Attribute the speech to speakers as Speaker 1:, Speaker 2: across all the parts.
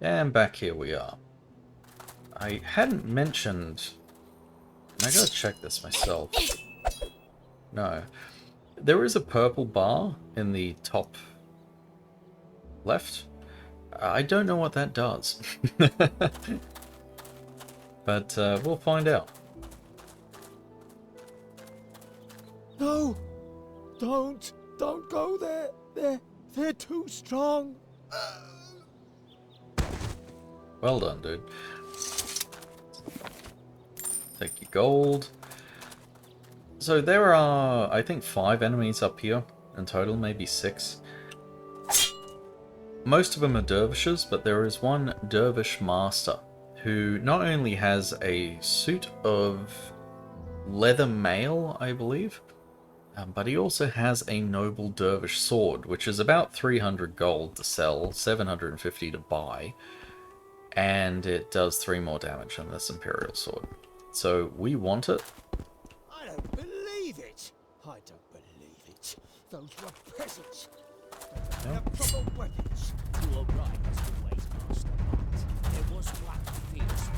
Speaker 1: And back here we are. I hadn't mentioned... I gotta check this myself. No. There is a purple bar in the top left. I don't know what that does. But we'll find out.
Speaker 2: No! Don't go there! They're too strong!
Speaker 1: Well done, dude. Take your gold. So there are, I think, 5 enemies up here in total, maybe 6. Most of them are dervishes, but there is one dervish master who not only has a suit of leather mail, I believe, but he also has a noble dervish sword, which is about 300 gold to sell, 750 to buy, and it does 3 more damage than this imperial sword. So we want it.
Speaker 2: I don't believe it! I don't believe it. Those were peasants. They don't have proper weapons.
Speaker 3: You are right as always, Master Knight. There was one fierce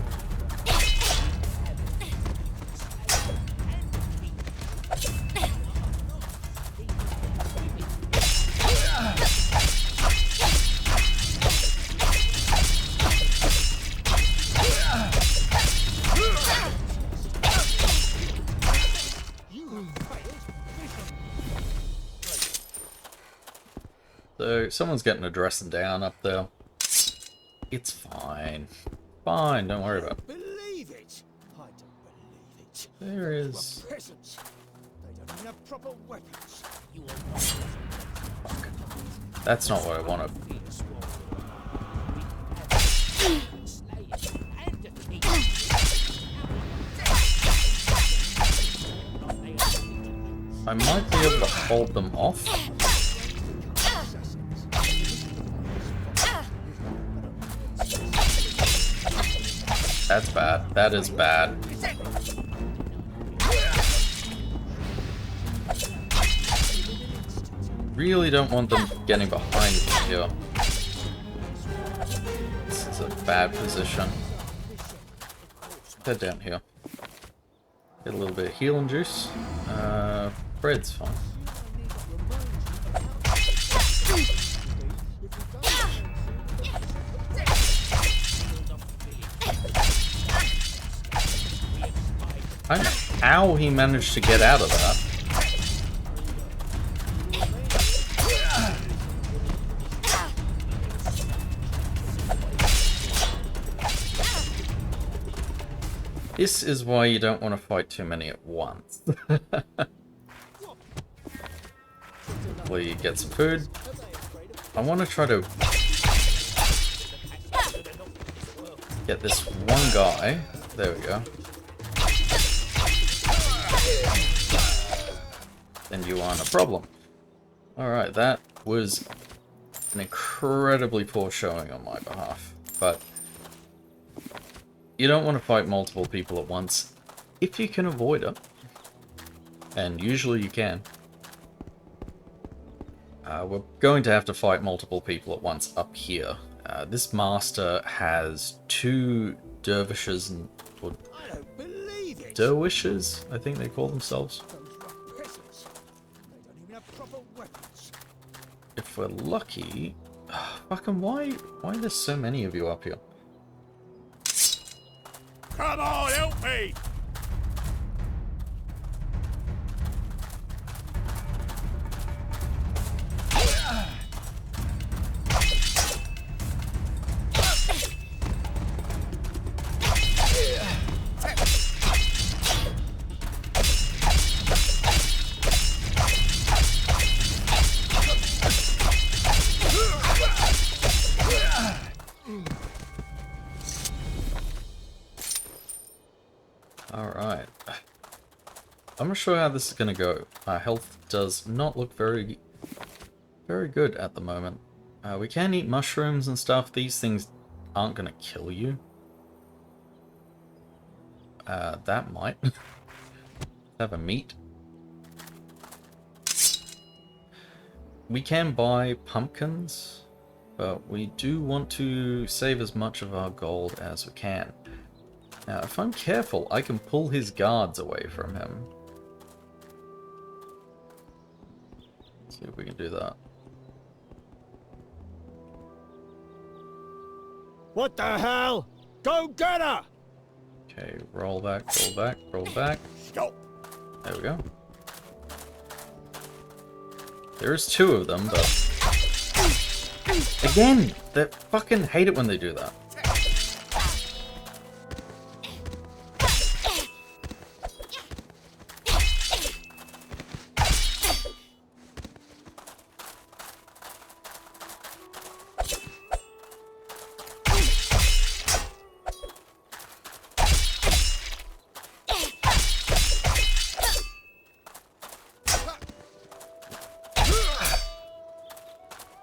Speaker 1: So someone's getting a dressing down up there. It's fine. Fine, don't worry about it.
Speaker 2: Believe it! I don't believe it.
Speaker 1: There
Speaker 2: Those
Speaker 1: is...
Speaker 2: were peasants. They don't even have proper weapons.
Speaker 3: You are right.
Speaker 1: Fuck. That's not what I wanted. I might be able to hold them off. That's bad. That is bad. Really don't want them getting behind me here. This is a bad position. Head down here. Get a little bit of healing juice. Bread's fine. I don't know how he managed to get out of that. This is why you don't want to fight too many at once. Hopefully you get some food. I want to try to get this one guy. There we go. Then you aren't a problem. Alright, that was an incredibly poor showing on my behalf. But you don't want to fight multiple people at once if you can avoid it. And usually you can. We're going to have to fight multiple people at once up here. This master has 2 dervishes and... or
Speaker 2: I don't believe it.
Speaker 1: derwishes, I think they call themselves.
Speaker 2: Those were peasants. They don't even have proper weapons.
Speaker 1: If we're lucky... fucking why are there so many of you up here?
Speaker 2: Come on, help me!
Speaker 1: Alright. I'm not sure how this is going to go. Our health does not look very good at the moment. We can eat mushrooms and stuff. These things aren't going to kill you. That might. Have a meat. We can buy pumpkins, but we do want to save as much of our gold as we can. Now, if I'm careful, I can pull his guards away from him. Let's see if we can do that.
Speaker 2: What the hell? Go get her!
Speaker 1: Okay, roll back, roll back, roll back.
Speaker 2: Stop.
Speaker 1: There we go. There's two of them, but... Again! They fucking hate it when they do that.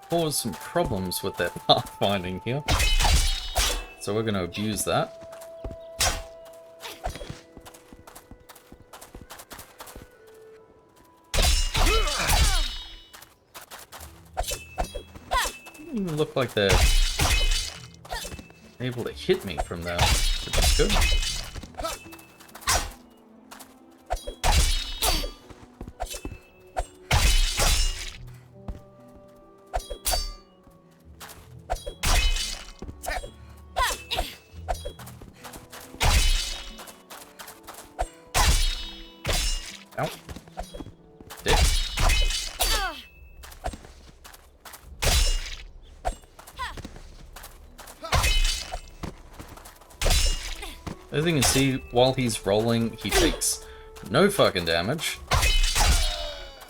Speaker 1: Cause some problems with their pathfinding here. So we're going to abuse that. Doesn't even look like they're able to hit me from there, which is good. Ow. Dick. As you can see, while he's rolling, he takes no fucking damage.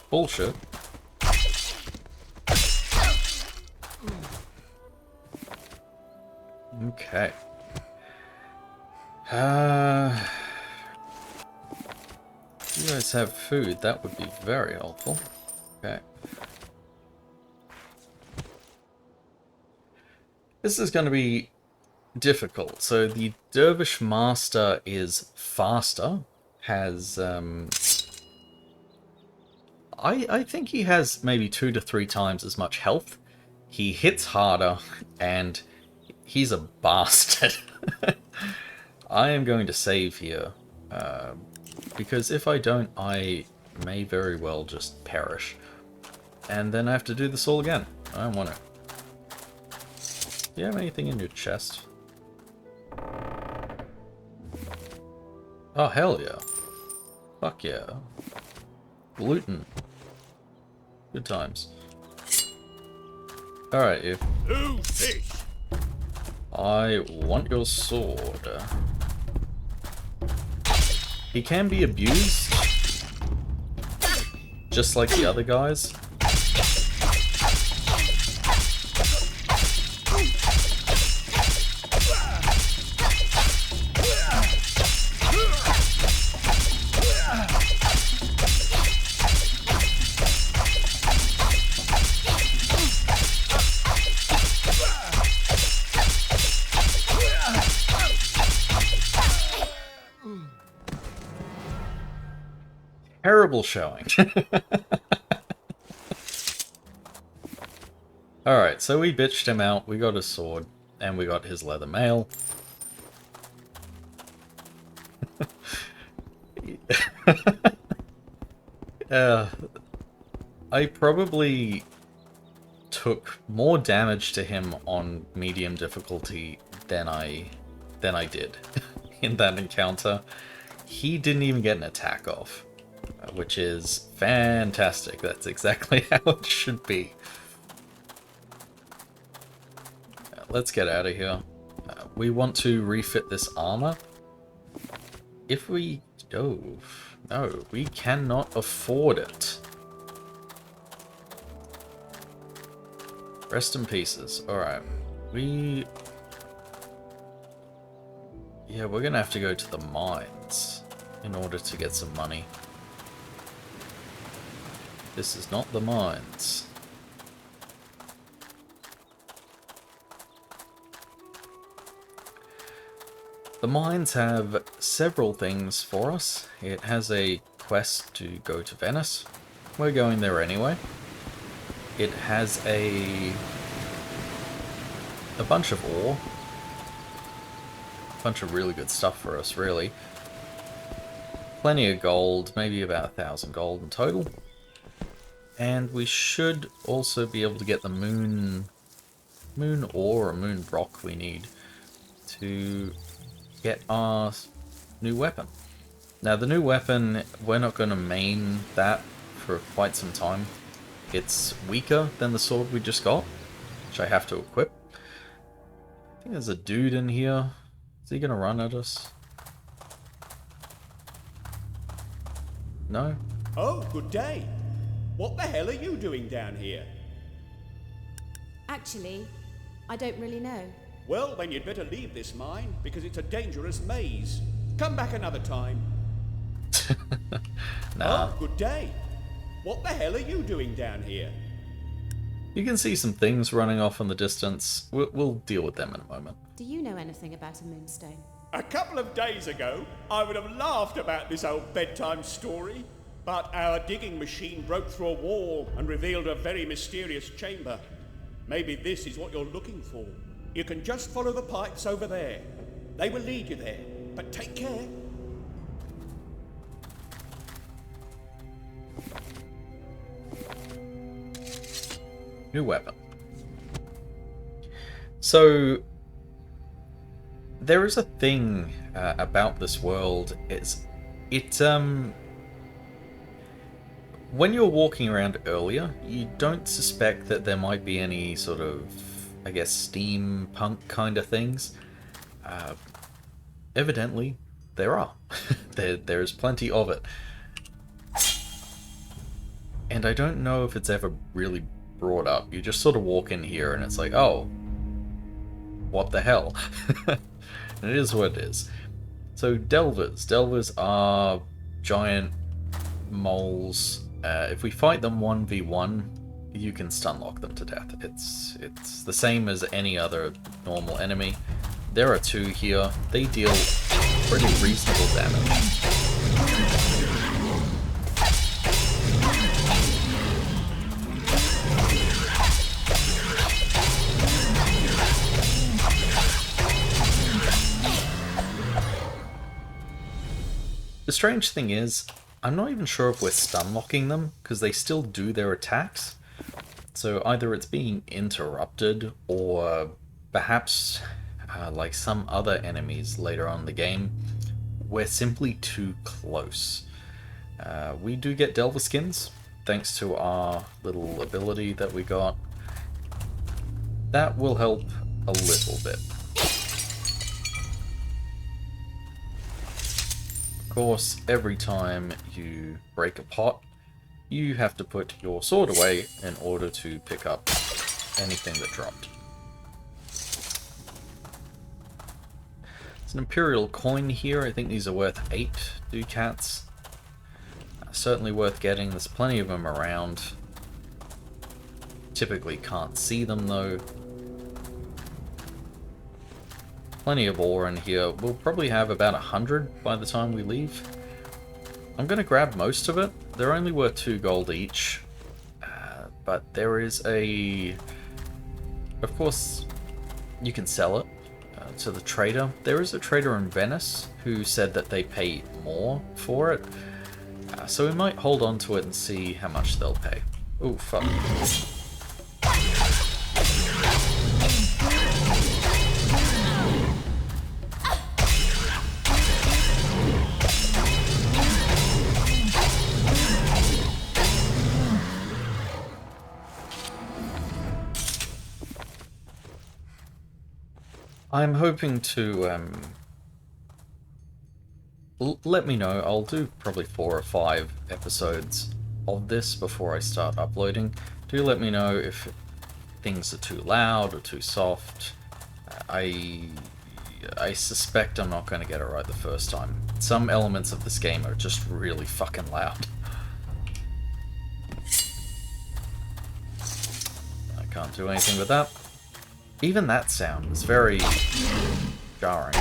Speaker 1: Bullshit. Okay. You guys have food, that would be very helpful. Okay. This is going to be difficult. So the Dervish Master is faster, has I think he has maybe 2 to 3 times as much health. He hits harder, and he's a bastard. I am going to save here. Because if I don't, I may very well just perish. And then I have to do this all again. I don't want to. Do you have anything in your chest? Oh, hell yeah. Fuck yeah. Gluten. Good times. Alright, you. I want your sword. He can be abused, just like the other guys. Terrible showing. Alright, so we bitched him out, we got his sword, and we got his leather mail. I probably took more damage to him on medium difficulty than I did in that encounter. He didn't even get an attack off. Which is fantastic. That's exactly how it should be. Let's get out of here. We want to refit this armor. If we... Oh, no, we cannot afford it. Rest in pieces. Alright. Yeah, we're gonna have to go to the mines in order to get some money. This is not the mines. The mines have several things for us. It has a quest to go to Venice. We're going there anyway. It has a a bunch of ore. A bunch of really good stuff for us, really. Plenty of gold, maybe about 1,000 gold in total. And we should also be able to get the moon ore or moon rock we need to get our new weapon. Now the new weapon, we're not going to main that for quite some time. It's weaker than the sword we just got, which I have to equip. I think there's a dude in here. Is he going to run at us? No?
Speaker 4: Oh, good day. What the hell are you doing down here?
Speaker 5: Actually, I don't really know.
Speaker 4: Well, then you'd better leave this mine, because it's a dangerous maze. Come back another time.
Speaker 1: Nah.
Speaker 4: Oh, good day. What the hell are you doing down here?
Speaker 1: You can see some things running off in the distance. We'll deal with them in a moment.
Speaker 5: Do you know anything about a moonstone?
Speaker 4: A couple of days ago, I would have laughed about this old bedtime story, but our digging machine broke through a wall and revealed a very mysterious chamber. Maybe this is what you're looking for. You can just follow the pipes over there. They will lead you there, but take care.
Speaker 1: New weapon. So there is a thing about this world. When you're walking around earlier, you don't suspect that there might be any sort of, I guess, steampunk kind of things. Evidently, there are. There's plenty of it. And I don't know if it's ever really brought up. You just sort of walk in here and it's like, oh, what the hell? And it is what it is. So Delvers. Delvers are giant moles. If we fight them 1v1, you can stun lock them to death. It's the same as any other normal enemy. There are two here. They deal pretty reasonable damage. The strange thing is, I'm not even sure if we're stun locking them, because they still do their attacks. So either it's being interrupted, or perhaps, like some other enemies later on in the game, we're simply too close. We do get Delver skins, thanks to our little ability that we got. That will help a little bit. Of course, every time you break a pot, you have to put your sword away in order to pick up anything that dropped. It's an Imperial coin here. I think these are worth 8 ducats. Certainly worth getting. There's plenty of them around. Typically can't see them though. Plenty of ore in here. We'll probably have about 100 by the time we leave. I'm going to grab most of it. They're only worth 2 gold each. But there is a... Of course, you can sell it to the trader. There is a trader in Venice who said that they pay more for it. So we might hold on to it and see how much they'll pay. Oh, fuck. I'm hoping to, let me know. I'll do probably 4 or 5 episodes of this before I start uploading. Do let me know if things are too loud or too soft. I suspect I'm not going to get it right the first time. Some elements of this game are just really fucking loud. I can't do anything with that. Even that sound is very jarring.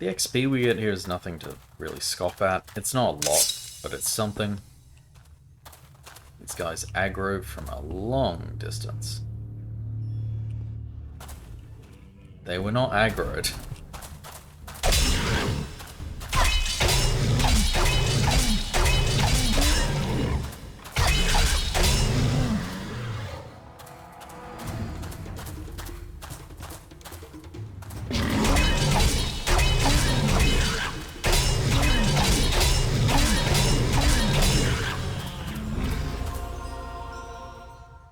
Speaker 1: The XP we get here is nothing to really scoff at. It's not a lot, but it's something. These guys aggro from a long distance. They were not aggroed.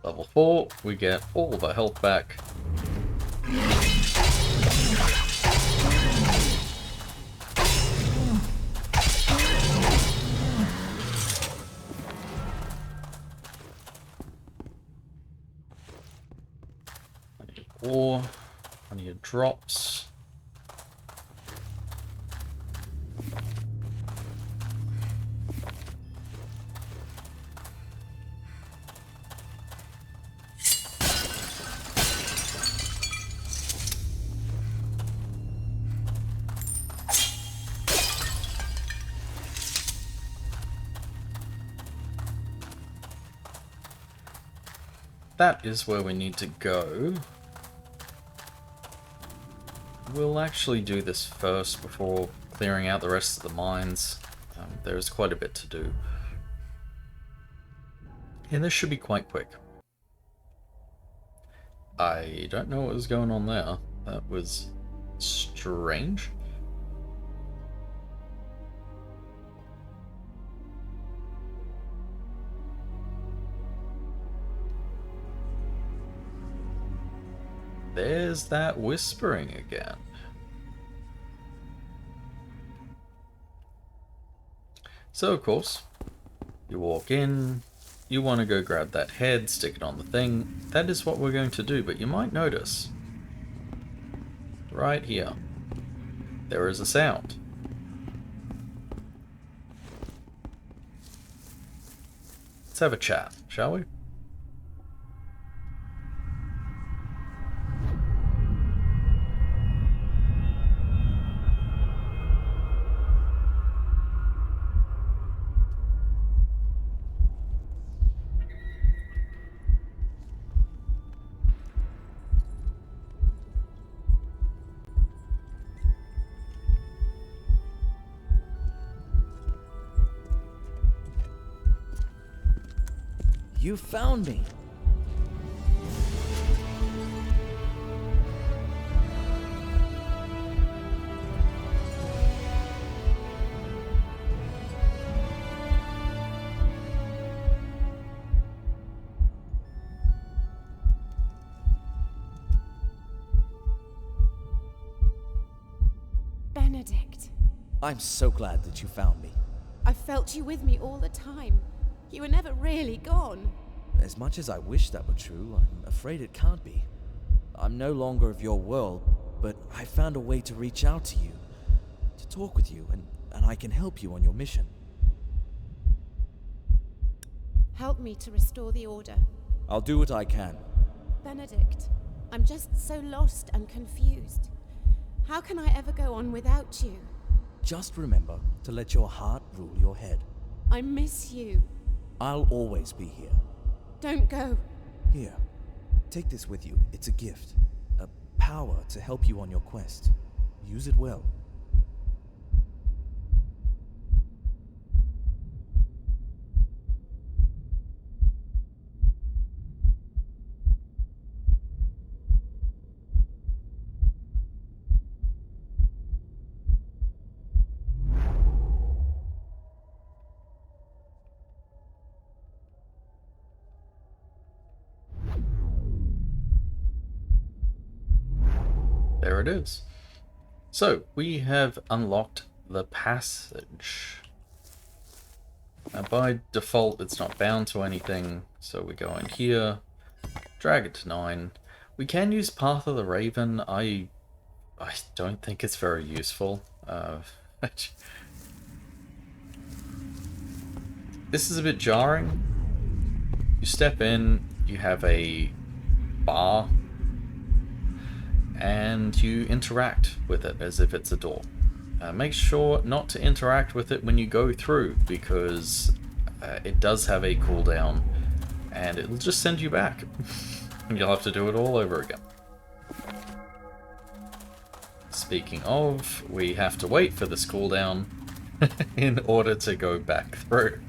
Speaker 1: Level 4, we get all of our health back. Plenty of ore, plenty of drops. That is where we need to go. We'll actually do this first before clearing out the rest of the mines. There's quite a bit to do. And this should be quite quick. I don't know what was going on there. That was strange. There's that whispering again. So, of course, you walk in, you want to go grab that head, stick it on the thing. That is what we're going to do, but you might notice, right here, there is a sound. Let's have a chat, shall we?
Speaker 3: You found me.
Speaker 5: Benedict,
Speaker 3: I'm so glad that you found me.
Speaker 5: I felt you with me all the time. You were never really gone.
Speaker 3: As much as I wish that were true, I'm afraid it can't be. I'm no longer of your world, but I found a way to reach out to you, to talk with you, and I can help you on your mission.
Speaker 5: Help me to restore the order.
Speaker 3: I'll do what I can.
Speaker 5: Benedict, I'm just so lost and confused. How can I ever go on without you?
Speaker 3: Just remember to let your heart rule your head.
Speaker 5: I miss you.
Speaker 3: I'll always be here.
Speaker 5: Don't go.
Speaker 3: Here, take this with you. It's a gift. A power to help you on your quest. Use it well.
Speaker 1: There it is. So, we have unlocked the passage. Now, by default, it's not bound to anything, so we go in here, drag it to 9. We can use Path of the Raven. I don't think it's very useful. This is a bit jarring. You step in, you have a bar, and you interact with it as if it's a door. Make sure not to interact with it when you go through, because it does have a cooldown, and it'll just send you back. You'll have to do it all over again. Speaking of, we have to wait for this cooldown in order to go back through.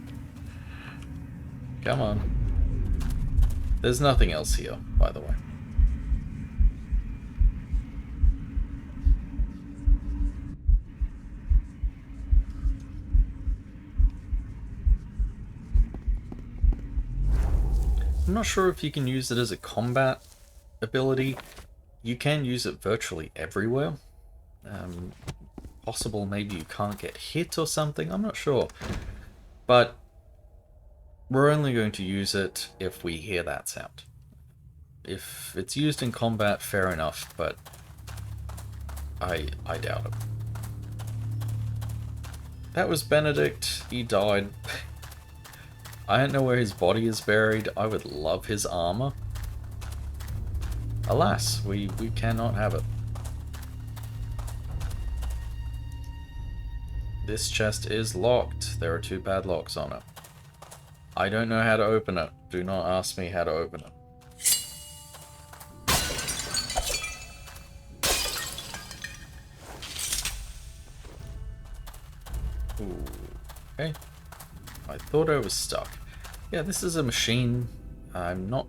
Speaker 1: Come on. There's nothing else here, by the way. I'm not sure if you can use it as a combat ability. You can use it virtually everywhere. Possible maybe you can't get hit or something, I'm not sure. But we're only going to use it if we hear that sound. If it's used in combat, fair enough, but I doubt it. That was Benedict. He died. I don't know where his body is buried. I would love his armor. Alas, we cannot have it. This chest is locked. There are 2 padlocks on it. I don't know how to open it. Do not ask me how to open it. Ooh, okay. I thought I was stuck. Yeah, this is a machine. I'm not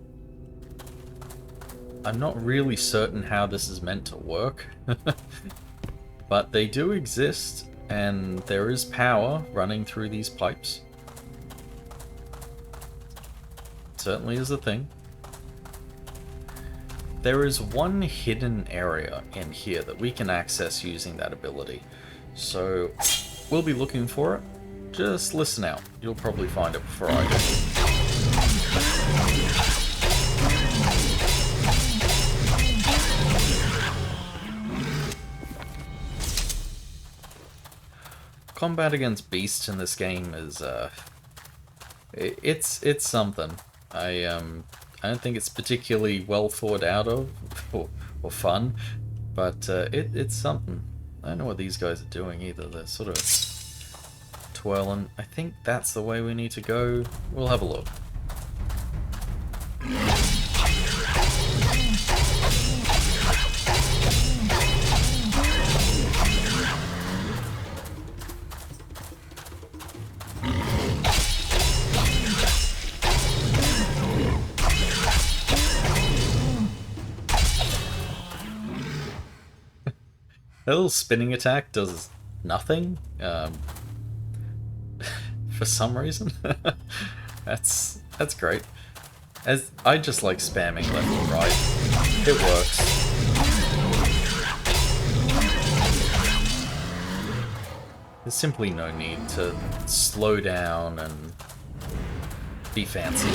Speaker 1: really certain how this is meant to work. But they do exist, and there is power running through these pipes. It certainly is a thing. There is one hidden area in here that we can access using that ability. So we'll be looking for it. Just listen out. You'll probably find it before I do. Combat against beasts in this game is it's something. I don't think it's particularly well thought out of or fun, but it's something. I don't know what these guys are doing either. They're sort of twirling. I think that's the way we need to go. We'll have a look. A little spinning attack does nothing, for some reason. That's great. As I just like spamming left and right. It works. There's simply no need to slow down and be fancy.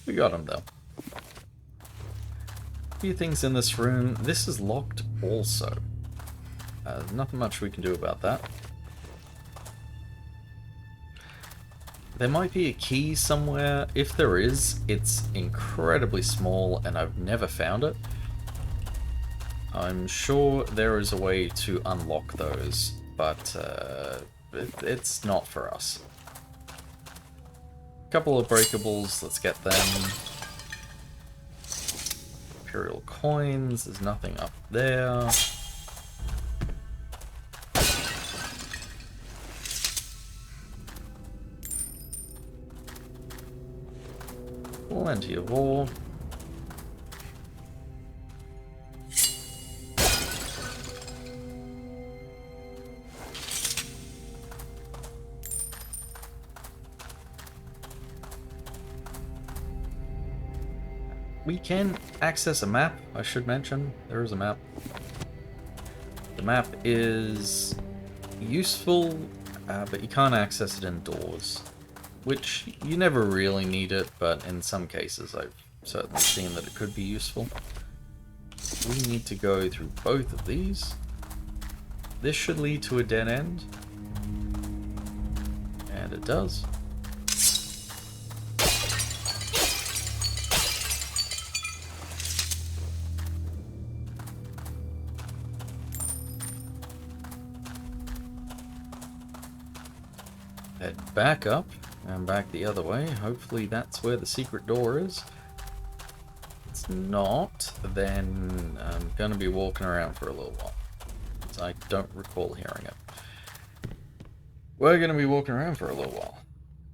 Speaker 1: We got him though. A few things in this room. This is locked also. Nothing much we can do about that. There might be a key somewhere. If there is, it's incredibly small and I've never found it. I'm sure there is a way to unlock those, but it's not for us. Couple of breakables, let's get them. Imperial coins, there's nothing up there. Plenty of ore. We can access a map, I should mention. There is a map. The map is useful, but you can't access it indoors. Which, you never really need it, but in some cases I've certainly seen that it could be useful. We need to go through both of these. This should lead to a dead end. And it does. head back up and back the other way. Hopefully that's where the secret door is. If it's not, then I'm going to be walking around for a little while. Because I don't recall hearing it. We're going to be walking around for a little while.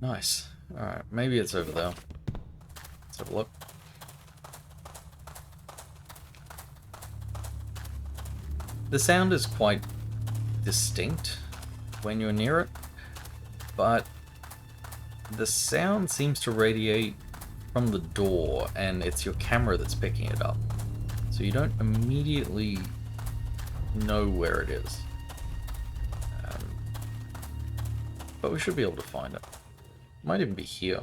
Speaker 1: Nice. Alright, maybe it's over there. Let's have a look. The sound is quite distinct when you're near it, but the sound seems to radiate from the door, and it's your camera that's picking it up. So you don't immediately know where it is. But we should be able to find it. Might even be here.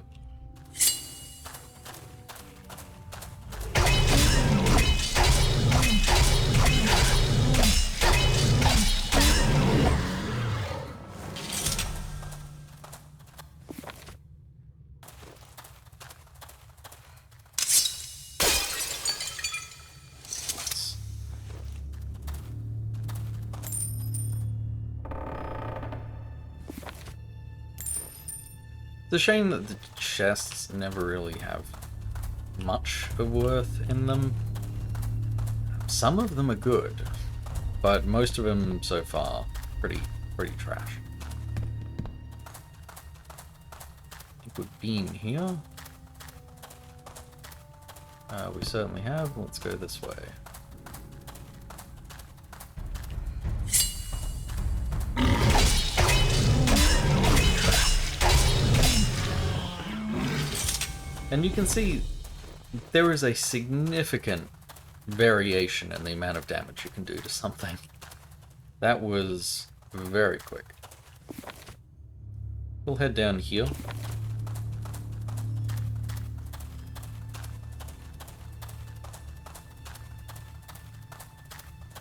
Speaker 1: It's a shame that the chests never really have much of worth in them. Some of them are good, but most of them so far pretty trash. I think we've been here. We certainly have. Let's go this way. And you can see there is a significant variation in the amount of damage you can do to something. That was very quick. We'll head down here.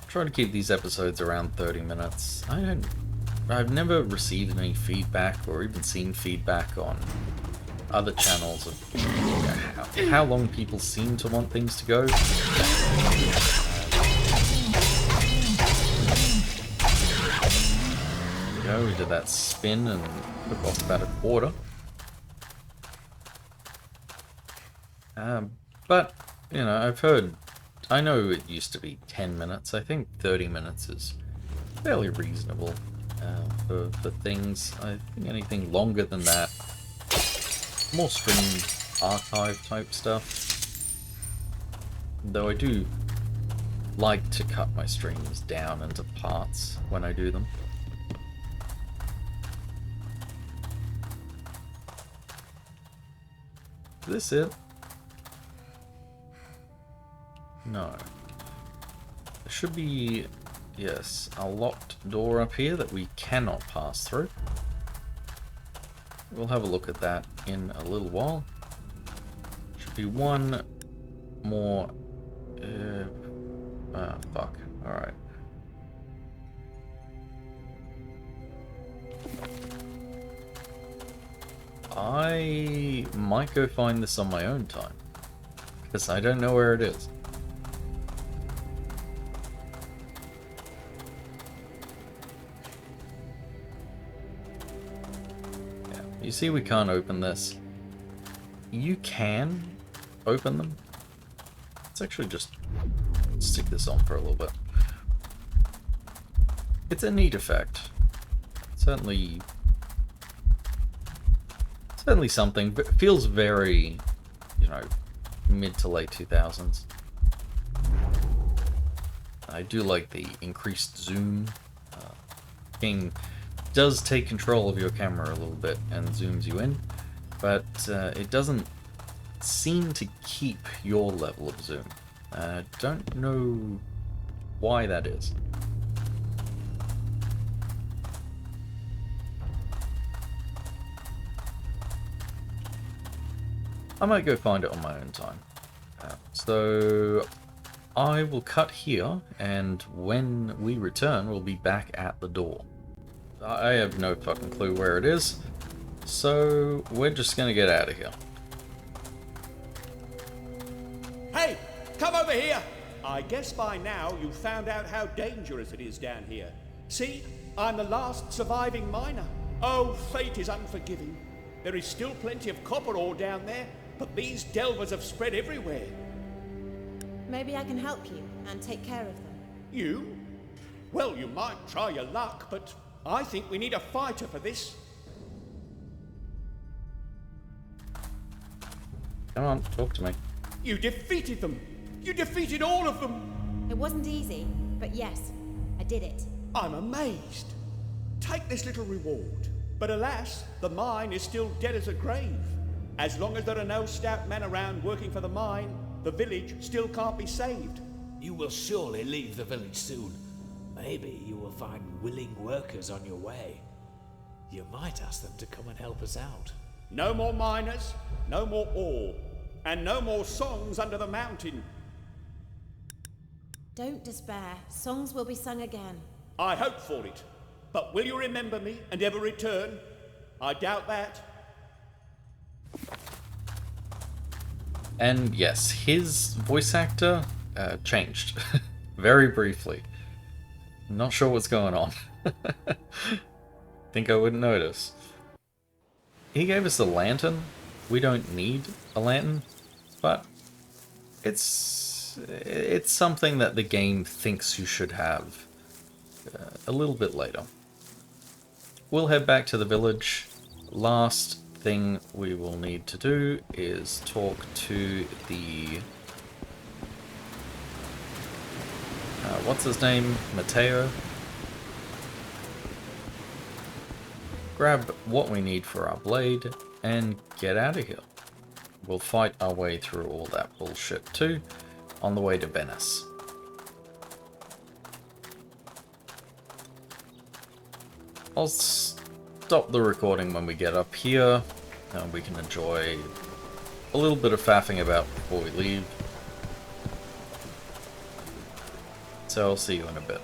Speaker 1: Try to keep these episodes around 30 minutes. I've never received any feedback or even seen feedback on other channels of how long people seem to want things to go. There we go, we did that spin and took off about a quarter. But, you know, I know it used to be 10 minutes. I think 30 minutes is fairly reasonable for things. I think anything longer than that, more stream archive type stuff. Though I do like to cut my streams down into parts when I do them. Is this it? No. There should be, yes, a locked door up here that we cannot pass through. We'll have a look at that in a little while. Should be one more... fuck. Alright. I might go find this on my own time, because I don't know where it is. You see we can't open this. You can open them. Let's actually just stick this on for a little bit. It's a neat effect. Certainly something, but feels very, you know, mid to late 2000s. I do like the increased zoom. King does take control of your camera a little bit and zooms you in, but it doesn't seem to keep your level of zoom. I don't know why that is. I might go find it on my own time. So I will cut here, and when we return, we'll be back at the door. I have no fucking clue where it is, so we're just gonna get out of here.
Speaker 4: Hey, come over here! I guess by now you've found out how dangerous it is down here. See, I'm the last surviving miner. Oh, fate is unforgiving. There is still plenty of copper ore down there, but these delvers have spread everywhere.
Speaker 5: Maybe I can help you and take care of them.
Speaker 4: You? Well, you might try your luck, but I think we need a fighter for this.
Speaker 1: Come on, talk to me.
Speaker 4: You defeated them! You defeated all of them!
Speaker 5: It wasn't easy, but yes, I did it.
Speaker 4: I'm amazed. Take this little reward. But alas, the mine is still dead as a grave. As long as there are no stout men around working for the mine, the village still can't be saved.
Speaker 6: You will surely leave the village soon. Maybe you will find willing workers on your way. You might ask them to come and help us out.
Speaker 4: No more miners, no more ore, and no more songs under the mountain.
Speaker 5: Don't despair. Songs will be sung again.
Speaker 4: I hope for it. But will you remember me and ever return? I doubt that.
Speaker 1: And yes, his voice actor changed very briefly. Not sure what's going on. Think I wouldn't notice. He gave us a lantern. We don't need a lantern, but it's something that the game thinks you should have a little bit later. We'll head back to the village. Last thing we will need to do is talk to the what's his name? Mateo. Grab what we need for our blade and get out of here. We'll fight our way through all that bullshit too on the way to Venice. I'll stop the recording when we get up here, and we can enjoy a little bit of faffing about before we leave. So I'll see you in a bit.